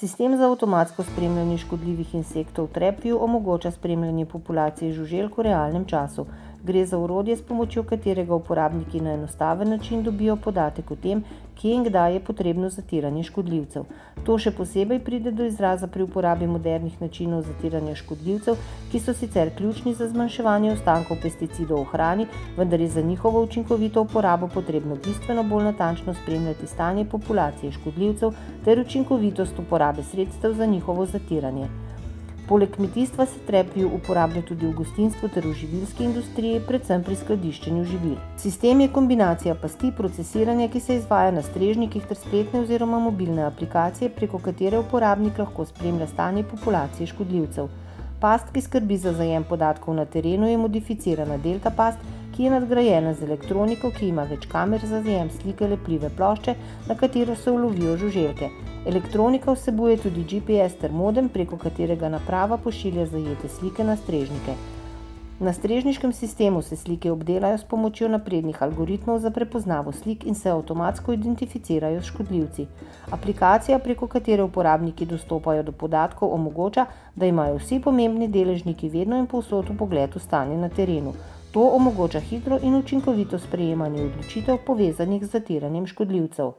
Sistem za avtomatsko spremljanje škodljivih insektov TrapView omogoča spremljanje populacije žuželk v realnem času. Gre za orodje, s pomočjo katerega uporabniki na enostaven način dobijo podatek o tem, kje in kdaj je potrebno zatiranje škodljivcev. To še posebej pride do izraza pri uporabi modernih načinov zatiranja škodljivcev, ki so sicer ključni za zmanjševanje ostankov pesticidov v hrani, vendar je za njihovo učinkovito uporabo potrebno bistveno bolj natančno spremljati stanje populacije škodljivcev ter učinkovitost uporabe sredstev za njihovo zatiranje. Poleg kmetijstva se TrapView uporablja tudi v gostinstvu ter v živilski industriji, predvsem pri skladiščenju živil. Sistem je kombinacija pasti procesiranja, ki se izvaja na strežnikih ter spletne oziroma mobilne aplikacije, preko katere uporabnik lahko spremlja stanje populacije škodljivcev. Past, ki skrbi za zajem podatkov na terenu, je modificirana delta past, ki je nadgrajena z elektroniko, ki ima več kamer za zajem slike lepljive plošče, na katero se ulovijo žuželke. Elektronika vsebuje tudi GPS ter modem, preko katerega naprava pošilja zajete slike na strežnike. Na strežniškem sistemu se slike obdelajo s pomočjo naprednih algoritmov za prepoznavo slik in se avtomatsko identificirajo s škodljivci. Aplikacija, preko katere uporabniki dostopajo do podatkov, omogoča, da imajo vsi pomembni deležniki vedno in povsod vpogled v stanje na terenu. To omogoča hitro in učinkovito sprejemanje odločitev povezanih z zatiranjem škodljivcev.